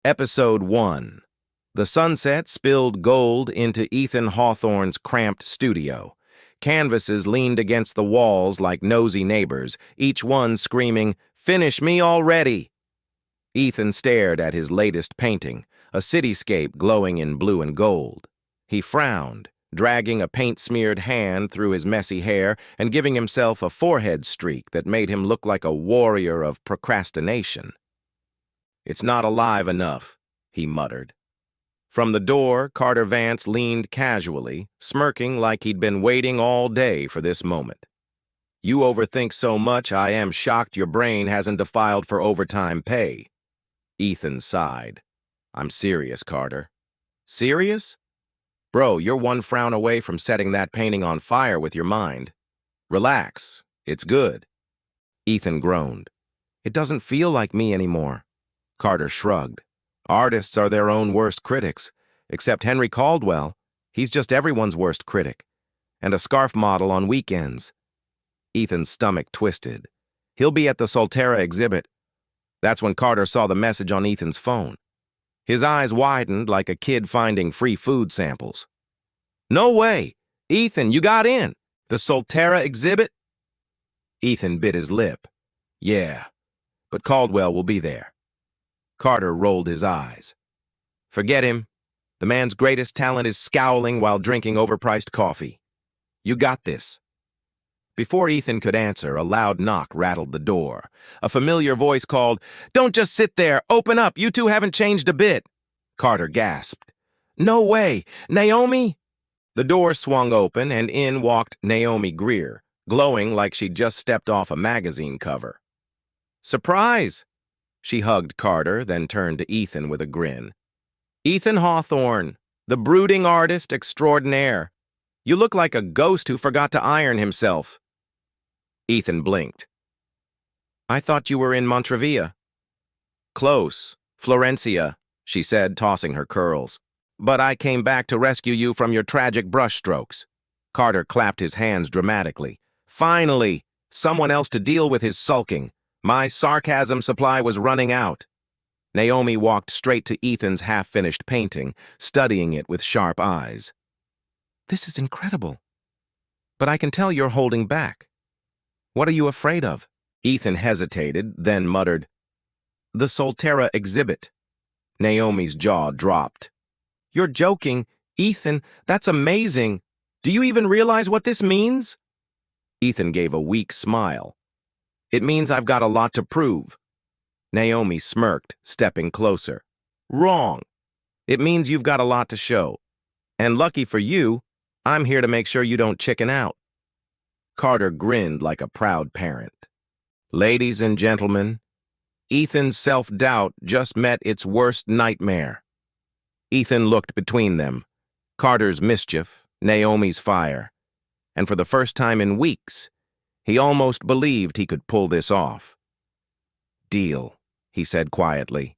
Episode 1. The sunset spilled gold into Ethan Hawthorne's cramped studio. Canvases leaned against the walls like nosy neighbors, each one screaming, "Finish me already!" Ethan stared at his latest painting, a cityscape glowing in blue and gold. He frowned, dragging a paint-smeared hand through his messy hair and giving himself a forehead streak that made him look like a warrior of procrastination. "It's not alive enough," he muttered. From the door, Carter Vance leaned casually, smirking like he'd been waiting all day for this moment. "You overthink so much, I am shocked your brain hasn't filed for overtime pay." Ethan sighed. "I'm serious, Carter." "Serious? Bro, you're one frown away from setting that painting on fire with your mind. Relax, it's good." Ethan groaned. "It doesn't feel like me anymore." Carter shrugged. "Artists are their own worst critics, except Henry Caldwell. He's just everyone's worst critic. And a scarf model on weekends." Ethan's stomach twisted. "He'll be at the Solterra exhibit." That's when Carter saw the message on Ethan's phone. His eyes widened like a kid finding free food samples. "No way! Ethan, you got in! The Solterra exhibit?" Ethan bit his lip. "Yeah, but Caldwell will be there." Carter rolled his eyes. "Forget him. The man's greatest talent is scowling while drinking overpriced coffee. You got this." Before Ethan could answer, a loud knock rattled the door. A familiar voice called, "Don't just sit there! Open up! You two haven't changed a bit!" Carter gasped. "No way! Naomi?" The door swung open, and in walked Naomi Greer, glowing like she'd just stepped off a magazine cover. "Surprise!" She hugged Carter, then turned to Ethan with a grin. "Ethan Hawthorne, the brooding artist extraordinaire. You look like a ghost who forgot to iron himself." Ethan blinked. "I thought you were in Montravia." "Close, Florencia," she said, tossing her curls. "But I came back to rescue you from your tragic brushstrokes." Carter clapped his hands dramatically. "Finally, someone else to deal with his sulking. My sarcasm supply was running out." Naomi walked straight to Ethan's half-finished painting, studying it with sharp eyes. "This is incredible. But I can tell you're holding back. What are you afraid of?" Ethan hesitated, then muttered, "The Solterra exhibit." Naomi's jaw dropped. "You're joking. Ethan, that's amazing. Do you even realize what this means?" Ethan gave a weak smile. "It means I've got a lot to prove." Naomi smirked, stepping closer. "Wrong. It means you've got a lot to show. And lucky for you, I'm here to make sure you don't chicken out." Carter grinned like a proud parent. "Ladies and gentlemen, Ethan's self-doubt just met its worst nightmare." Ethan looked between them. Carter's mischief, Naomi's fire. And for the first time in weeks, he almost believed he could pull this off. "Deal," he said quietly.